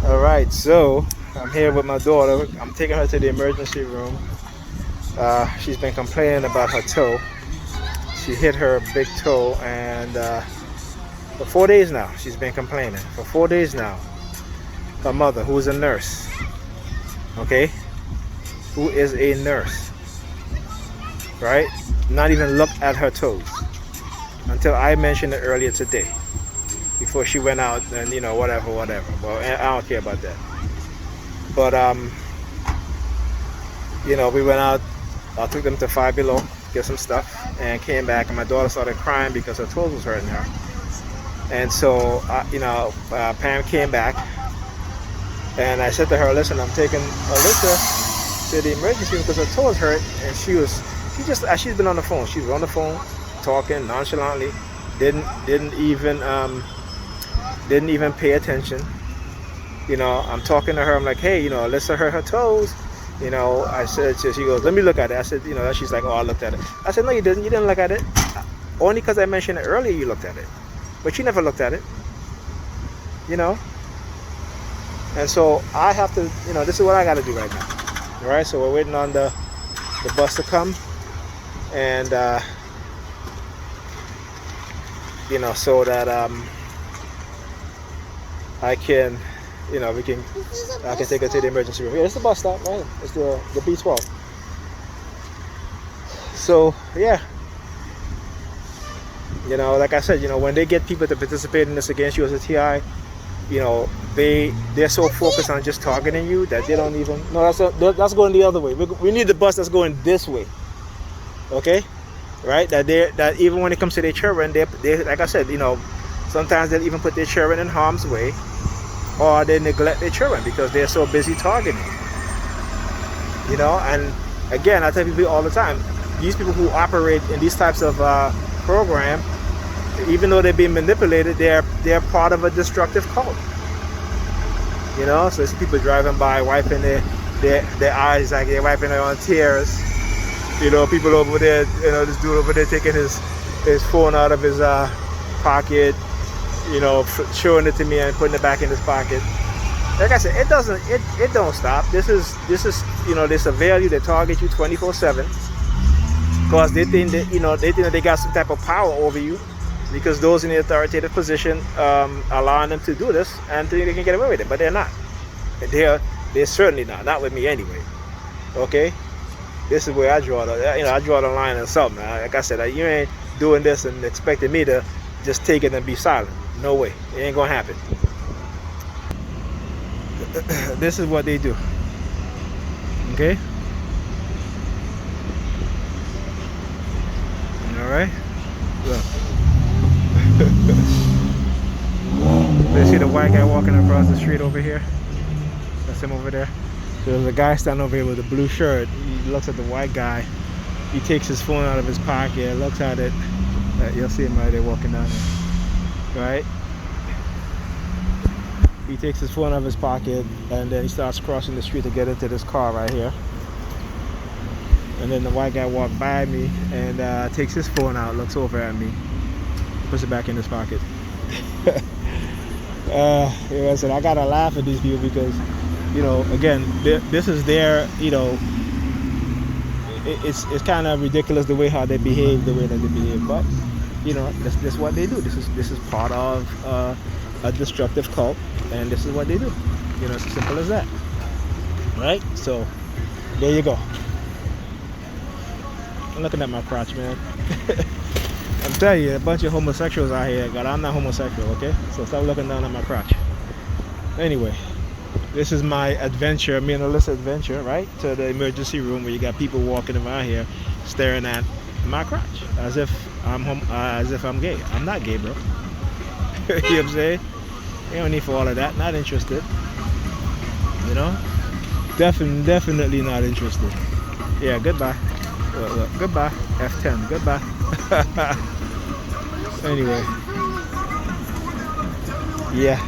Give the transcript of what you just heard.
All right, so I'm here with my daughter. I'm taking her to the emergency room. She's been complaining about her toe. She hit her big toe, and for 4 days now, she's been complaining. For 4 days now, her mother, who is a nurse, okay, who is a nurse, right, not even looked at her toes until I mentioned it earlier today, before she went out and whatever. Well, I don't care about that. But we went out. I took them to Five Below, get some stuff, and came back. And my daughter started crying because her toes was hurting her. And so, Pam came back, and I said to her, "Listen, I'm taking Alyssa to the emergency room because her toes hurt." And she's been on the phone. She was on the phone, talking nonchalantly, didn't even pay attention. I'm talking to her. I'm like, "Hey, Alyssa hurt her toes." I said, so she goes, "Let me look at it." I said, she's like, "Oh, I looked at it." I said, "No, you didn't. You didn't look at it. Only because I mentioned it earlier, you looked at it. But you never looked at it. And so I have to, this is what I got to do right now. All right, so we're waiting on the bus to come. And, so that I can... I can take her to the emergency room. Yeah, it's the bus stop, right? It's the B12. So yeah, like I said, when they get people to participate in this against you as a TI, they're so focused on just targeting you that they don't even. No, that's going the other way. We need the bus that's going this way. Okay, right? That even when it comes to their children, they like I said, sometimes they'll even put their children in harm's way. Or they neglect their children because they're so busy targeting. And again, I tell people all the time, these people who operate in these types of program, even though they're being manipulated, they're part of a destructive cult. So it's people driving by, wiping their eyes like they're wiping their own tears. People over there, this dude over there taking his phone out of his pocket. Showing it to me and putting it back in his pocket. Like I said, it don't stop. This is they surveil you, they target you 24/7 because they think that they got some type of power over you because those in the authoritative position allowing them to do this and think they can get away with it, but they're not. They're certainly not with me anyway. Okay, this is where I draw the line or something. Like I said, you ain't doing this and expecting me to just take it and be silent. No way. It ain't gonna happen. This is what they do. Okay? Alright? Look. They see the white guy walking across the street over here? That's him over there. There's a guy standing over here with a blue shirt. He looks at the white guy. He takes his phone out of his pocket, looks at it. You'll see him right there walking down there. Right? He takes his phone out of his pocket and then he starts crossing the street to get into this car right here. And then the white guy walked by me and takes his phone out, looks over at me, puts it back in his pocket. I said, I gotta laugh at these people because, again, this is their, it's kind of ridiculous the way how they behave, the way that they behave, but this is what they do. This is part of a destructive cult, and this is what they do. It's as simple as that, right? So there you go. I'm looking at my crotch, man. I'm telling you, a bunch of homosexuals out here, God, I'm not homosexual, okay? So stop looking down at my crotch. Anyway, this is my adventure, me and Alyssa adventure, right? To the emergency room where you got people walking around here staring at my crotch as if I'm gay. I'm not gay, bro. You know what I'm saying? You don't need for all of that. Not interested. Definitely not interested. Yeah, goodbye. Look, goodbye. F10. Goodbye. Anyway. Yeah.